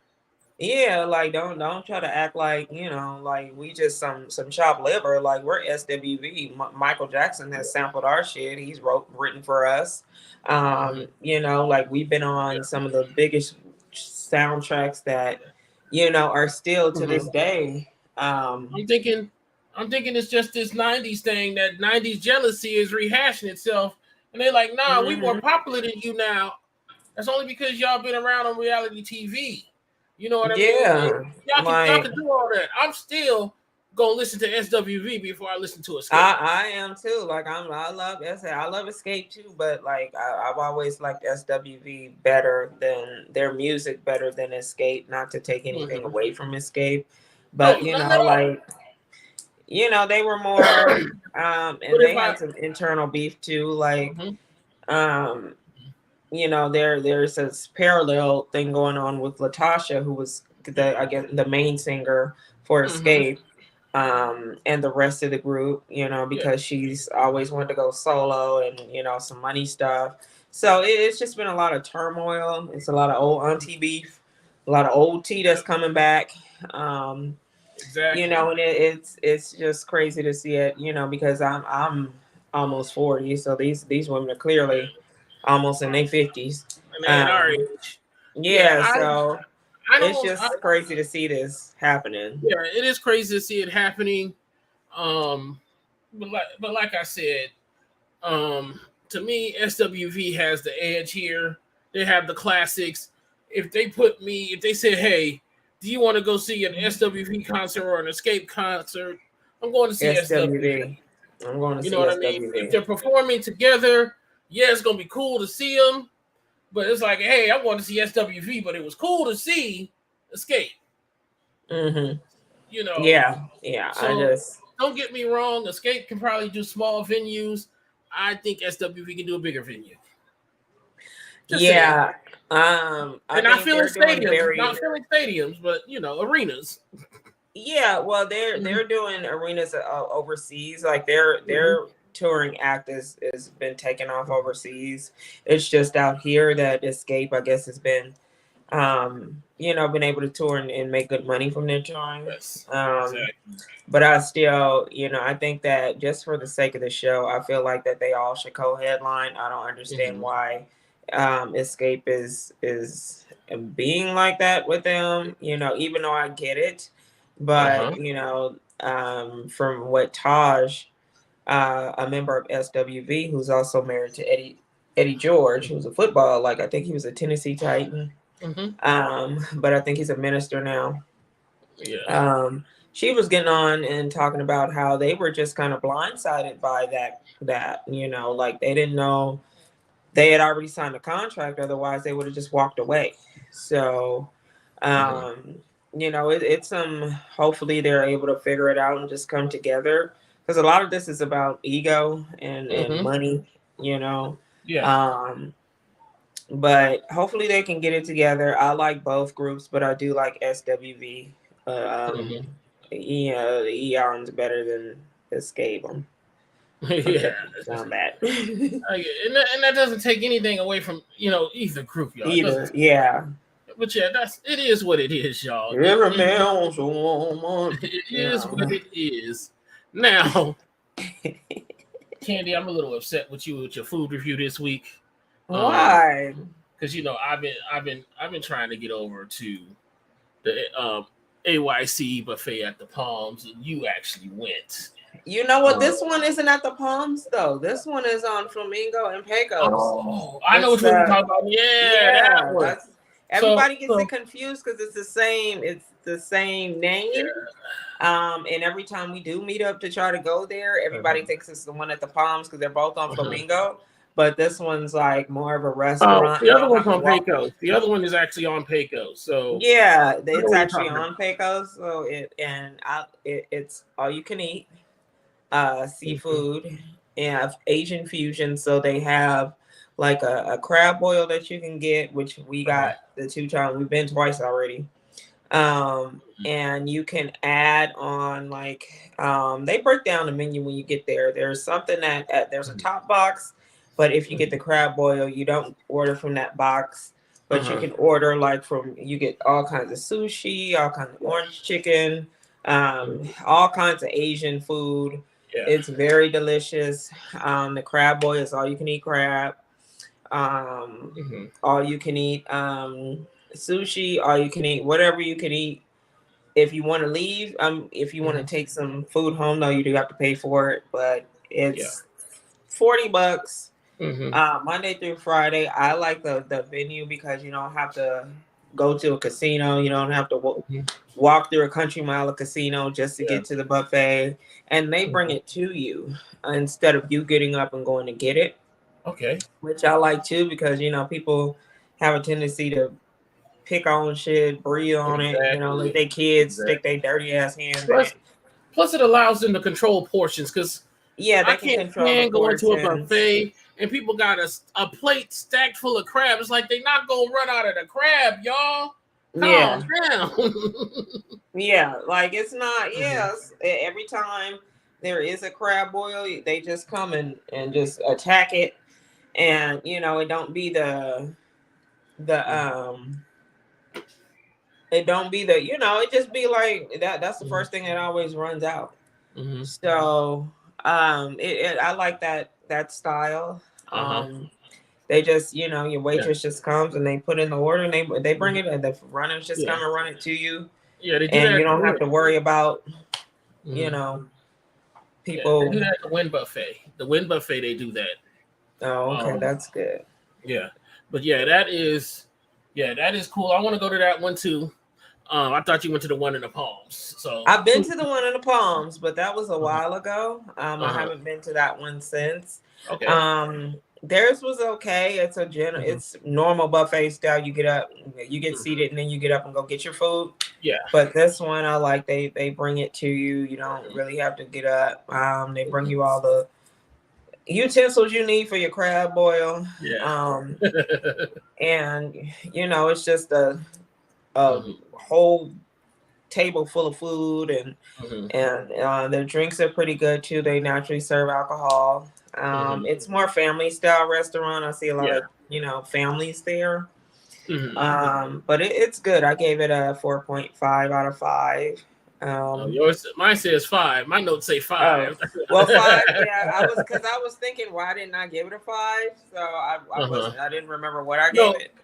Yeah, like don't try to act like like we just some chopped liver. Like, we're SWV. Michael Jackson has sampled our shit. He's written for us. Like, we've been on some of the biggest soundtracks that are still to this day. I'm thinking it's just this '90s thing, that '90s jealousy is rehashing itself, and they're like, nah, we more popular than you now. That's only because y'all been around on reality TV. You know what I mean? Y'all can do all that. I'm still gonna listen to SWV before I listen to Escape. I am too. Like, I love Escape too, but like I've always liked SWV better than their music, better than Escape. Not to take anything away from Escape, but they were more and they had some internal beef too. Like there's this parallel thing going on with Latasha, who was the main singer for Escape, and the rest of the group, because she's always wanted to go solo and some money stuff. So it's just been a lot of turmoil. It's a lot of old auntie beef, a lot of old tea that's coming back. Exactly. And it's just crazy to see it, because I'm almost 40, so these women are clearly almost in their 50s. Our age. So it's just crazy to see this happening. Yeah, it is crazy to see it happening. But like I said, to me, SWV has the edge here. They have the classics. If they said, hey, do you want to go see an SWV concert or an Escape concert? I'm going to see SWV. I'm going to see SWV. You know what I mean? If they're performing together, it's going to be cool to see them. But it's like, hey, I want to see SWV, but it was cool to see Escape. Yeah. So don't get me wrong. Escape can probably do small venues. I think SWV can do a bigger venue. Not filling stadiums, but arenas. Yeah, well, they're doing arenas overseas. Like their touring act has been taken off overseas. It's just out here that Escape, I guess, has been been able to tour and make good money from their touring. Yes, exactly. But I still, I think that just for the sake of the show, I feel like that they all should co-headline. I don't understand why Escape is being like that with them, even though I get it. But, from what Taj, a member of SWV, who's also married to Eddie George, who's a football, I think he was a Tennessee Titan. But I think he's a minister now. Yeah. She was getting on and talking about how they were just kind of blindsided by that, like they didn't know they had already signed a contract. Otherwise they would have just walked away. So, you know, it's hopefully they're able to figure it out and just come together, because a lot of this is about ego and money, you know. Yeah. But hopefully they can get it together. I like both groups, but I do like SWV. Yeah, the Eon's better than Escape. Yeah, on that. And that doesn't take anything away from either group, y'all. Either, yeah. But yeah, it is what it is, y'all. Every man so woman. It is what it is. Now, Candy, I'm a little upset with you with your food review this week. Why? Because I've been trying to get over to the AYC buffet at the Palms, and you actually went. You know what? This one isn't at the Palms though. This one is on Flamingo and Pecos. Oh, I know what you're talking about. Yeah, that one. Everybody gets it confused because it's the same. It's the same name. Yeah. And every time we do meet up to try to go there, everybody thinks it's the one at the Palms because they're both on Flamingo. But this one's like more of a restaurant. The other one's on Pecos. The other one is actually on Pecos. So yeah, it's actually on Pecos. So it's all you can eat. Seafood and Asian fusion. So they have like a crab boil that you can get, which we got the 2 times. We've been twice already. And you can add on like they break down the menu when you get there. There's something that there's a top box, but if you get the crab boil, you don't order from that box, but you can order like you get all kinds of sushi, all kinds of orange chicken, all kinds of Asian food. Yeah. It's very delicious. The crab boil is all you can eat crab. All you can eat sushi, all you can eat whatever you can eat. If you want to leave, if you want to take some food home, though, you do have to pay for it, but it's $40. Monday through Friday. I like the venue because you don't have to go to a casino. You don't have to walk through a country mile of casino just to get to the buffet. And they bring it to you instead of you getting up and going to get it. Okay. Which I like too, because people have a tendency to pick on shit, breathe on it, let their kids stick their dirty ass hands in it. Plus it allows them to control portions, because they can control go into a buffet and people got a plate stacked full of crab. It's like they're not gonna run out of the crab, y'all. Calm down. Yeah, like it's not. Yes, every time there is a crab boil, they just come and just attack it, and it don't be it don't be it just be like that. That's the first thing that always runs out. So I like that style. They just, your waitress just comes and they put in the order and they bring it, and the runners just come and run it to you. Yeah, they do and that you don't have to worry about, people. They do that at the Wynn Buffet. The Wynn Buffet, they do that. Oh, okay, that's good. Yeah, but that is cool. I want to go to that one too. I thought you went to the one in the Palms. So I've been to the one in the Palms, but that was a while ago. I haven't been to that one since. Okay. Theirs was okay. It's it's normal buffet style. You get up, you get seated, and then you get up and go get your food. Yeah. But this one, I like they bring it to you. You don't really have to get up. They bring you all the utensils you need for your crab boil. Yeah. And it's just a whole table full of food, and their drinks are pretty good too. They naturally serve alcohol. It's more family style restaurant. I see a lot of families there. But it's good. I gave it a 4.5 out of 5. Mine says 5. My notes say 5. Well, 5. Yeah, I was thinking, why didn't I give it a 5? So I didn't remember what I gave it.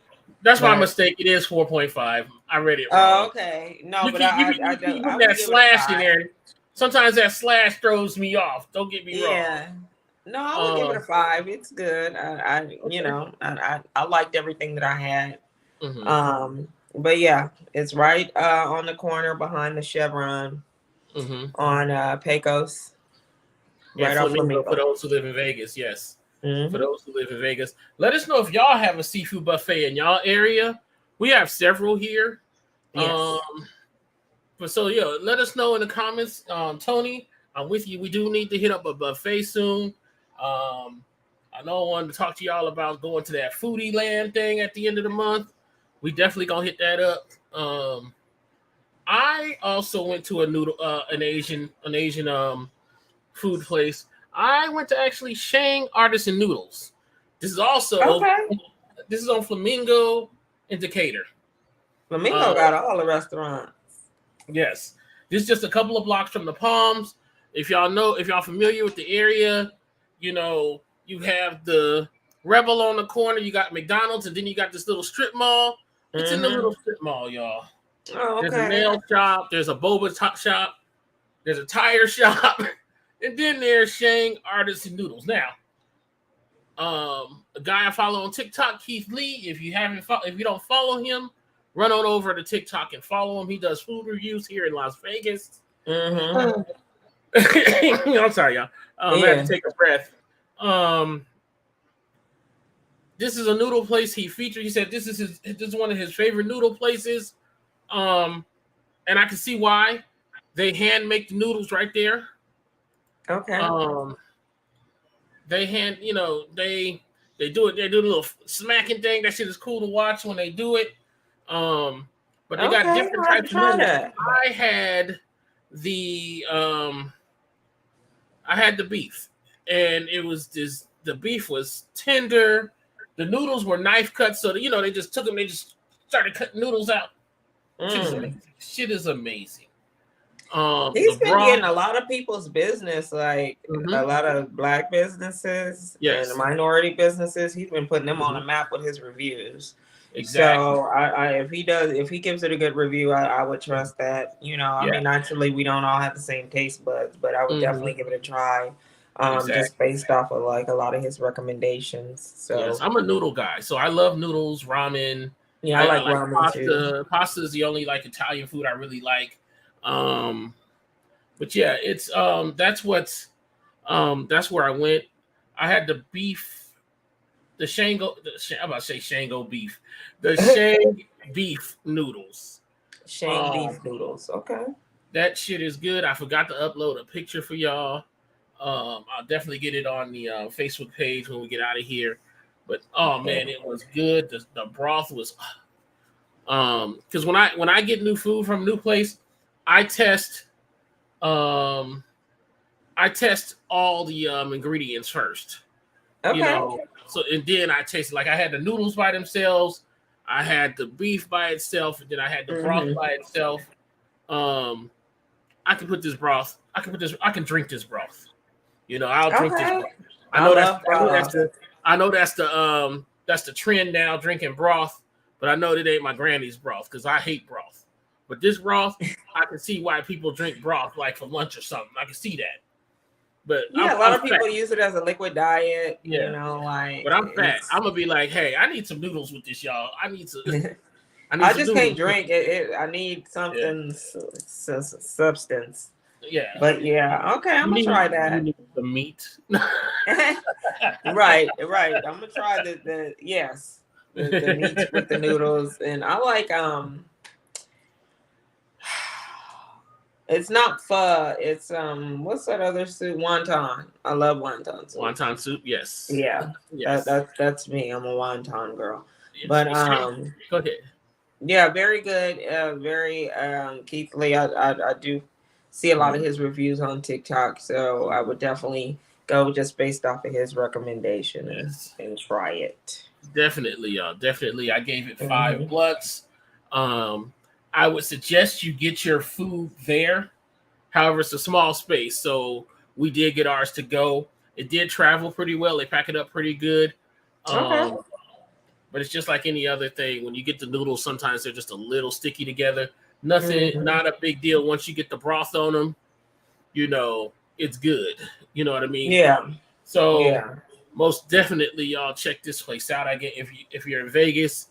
That's my mistake. It is 4.5. I read it wrong. Oh, okay. No, you but I put that slash in there. Sometimes that slash throws me off. Don't get me wrong. Yeah. No, I would give it a 5. It's good. I liked everything that I had. But yeah, it's right on the corner behind the Chevron on Pecos. Right off Flamingo. For those who live in Vegas, yes. For those who live in Vegas, let us know if y'all have a seafood buffet in y'all area. We have several here. Yes. But so let us know in the comments, Tony. I'm with you. We do need to hit up a buffet soon. I know I wanted to talk to y'all about going to that foodie land thing at the end of the month. We definitely gonna hit that up. I also went to an Asian food place. I went to actually Shang Artisan Noodles. This is also this is on Flamingo in Decatur. Flamingo got all the restaurants. Yes, this is just a couple of blocks from the Palms. If y'all familiar with the area, you have the Rebel on the corner. You got McDonald's, and then you got this little strip mall. It's in the little strip mall, y'all. Oh, okay. There's a nail shop. There's a boba shop. There's a tire shop, and then there's Shang Artisan Noodles. Now, a guy I follow on TikTok, Keith Lee. If you don't follow him, run on over to TikTok and follow him. He does food reviews here in Las Vegas. I'm sorry, y'all. I had to take a breath. This is a noodle place he featured. He said this is one of his favorite noodle places. And I can see why. They hand make the noodles right there. Okay. They do it. They do the little smacking thing. That shit is cool to watch when they do it. But they got different types of noodles. I had the beef, and it was the beef was tender. The noodles were knife cut, so they just took them. They just started cutting noodles out. Shit is amazing. He's been getting a lot of people's business, like a lot of Black businesses and minority businesses. He's been putting them on the map with his reviews. Exactly. So if he gives it a good review, I would trust that. I mean, naturally we don't all have the same taste buds, but I would definitely give it a try. Just based off of like a lot of his recommendations. So yes, I'm a noodle guy, so I love noodles, ramen. Yeah, I like ramen pasta too. Pasta is the only Italian food I really like. But yeah, it's that's where I went. I had the beef, I'm about to say Shango beef, the Shang beef noodles. Shang beef noodles, okay. That shit is good. I forgot to upload a picture for y'all. I'll definitely get it on the Facebook page when we get out of here. But man, it was good. The broth was because when I get new food from a new place, I test all the ingredients first. Okay. So and then I tasted, like I had the noodles by themselves, I had the beef by itself, and then I had the broth by itself. I can drink this broth. I'll drink this broth. I know that's the trend now, drinking broth, but I know that ain't my granny's broth because I hate broth. But this broth, I can see why people drink broth like for lunch or something. I can see that. But a lot of people use it as a liquid diet. Yeah. But I'm fat. I'm gonna be like, hey, I need some noodles with this, y'all. I just can't drink it. I need something substance. Yeah. But yeah, okay, I'm gonna try that. You need the meat. Right. I'm gonna try the meat with the noodles, and I like it's not pho. It's what's that other soup? Wonton. I love wonton soup. Wonton soup, yes. Yeah. Yes. That's me. I'm a wonton girl. Yes. But go ahead. Yeah, very good. Very Keith Lee. I do see a lot of his reviews on TikTok, so I would definitely go just based off of his recommendation and try it. Definitely, y'all. Definitely. I gave it 5 bloods. I would suggest you get your food there. However, it's a small space, so we did get ours to go. It did travel pretty well. They pack it up pretty good. But it's just like any other thing. When you get the noodles, sometimes they're just a little sticky together. Nothing, not a big deal. Once you get the broth on them, it's good. You know what I mean? Yeah. So most definitely, y'all check this place out. If you're in Vegas,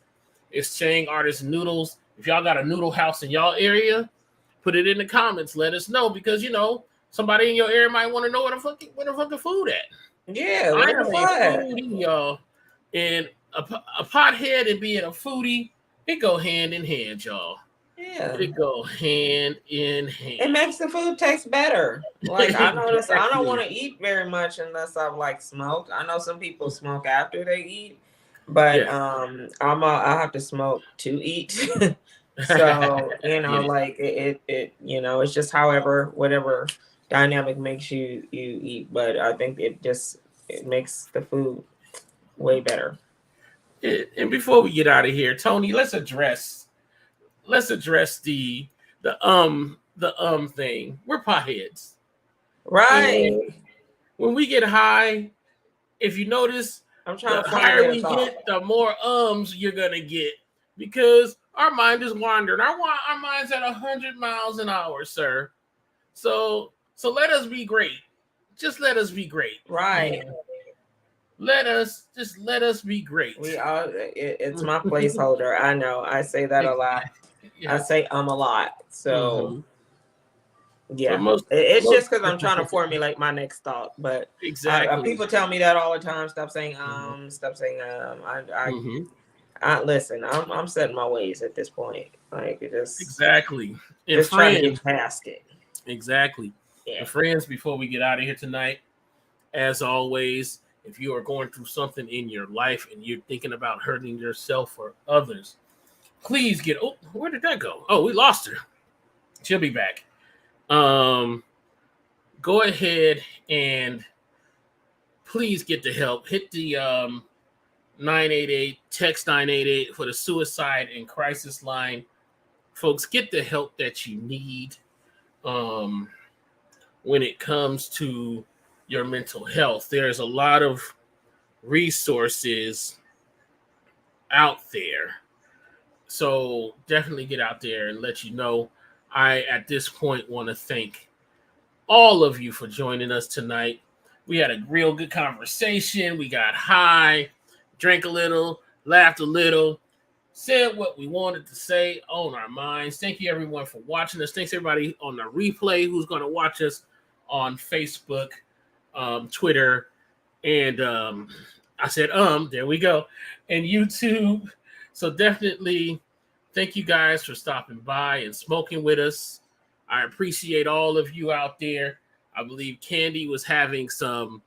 it's Shang Artisan Noodles. If y'all got a noodle house in y'all area, put it in the comments. Let us know because somebody in your area might want to know where the fucking food at. Yeah, I am a foodie, y'all, and a pothead and being a foodie, it go hand in hand, y'all. Yeah. They go hand in hand. It makes the food taste better. Like I notice I don't want to eat very much unless I've like smoked. I know some people smoke after they eat, but I have to smoke to eat. So, like it it's just however whatever dynamic makes you eat, but I think it makes the food way better. And before we get out of here, Tony, let's address the thing. We're potheads. Right. And when we get high, if you notice, I'm trying the to find higher we get, the more you're gonna get, because our mind is wandering. Our mind's at 100 miles an hour, sir. So let us be great. Just let us be great. Right. Let us be great. We are. It's my placeholder. I know. I say that a lot. Yeah. I say a lot. So yeah, it's just because I'm trying to formulate my next thought. But exactly, people tell me that all the time. Stop saying Stop saying I listen. I'm setting my ways at this point. Like it just exactly. And just trying to get past it. Exactly. Yeah. And friends, before we get out of here tonight, as always, if you are going through something in your life and you're thinking about hurting yourself or others, please get. Oh, where did that go? Oh, we lost her. She'll be back. Go ahead and please get the help. Hit the 988, text 988 for the suicide and crisis line. Folks, get the help that you need when it comes to your mental health. There's a lot of resources out there. So definitely get out there and let you know. I, at this point, want to thank all of you for joining us tonight. We had a real good conversation. We got high, drank a little, laughed a little, said what we wanted to say on our minds. Thank you, everyone, for watching us. Thanks, everybody on the replay who's going to watch us on Facebook, Twitter, and I said, there we go, and YouTube. So definitely thank you guys for stopping by and smoking with us. I appreciate all of you out there. I believe Candy was having some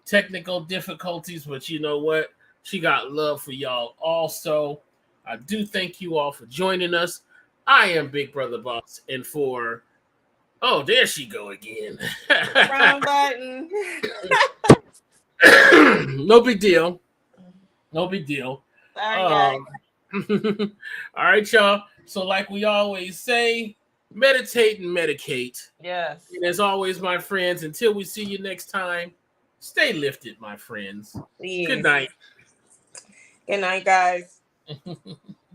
technical difficulties, but you know what? She got love for y'all also. I do thank you all for joining us. I am Big Brother Boss, and for there she go again. Wrong button. No big deal. No big deal. Sorry, guys. All right, y'all. So like we always say, meditate and medicate. Yes. And as always, my friends, until we see you next time, stay lifted, my friends. Please. Good night. Good night, guys.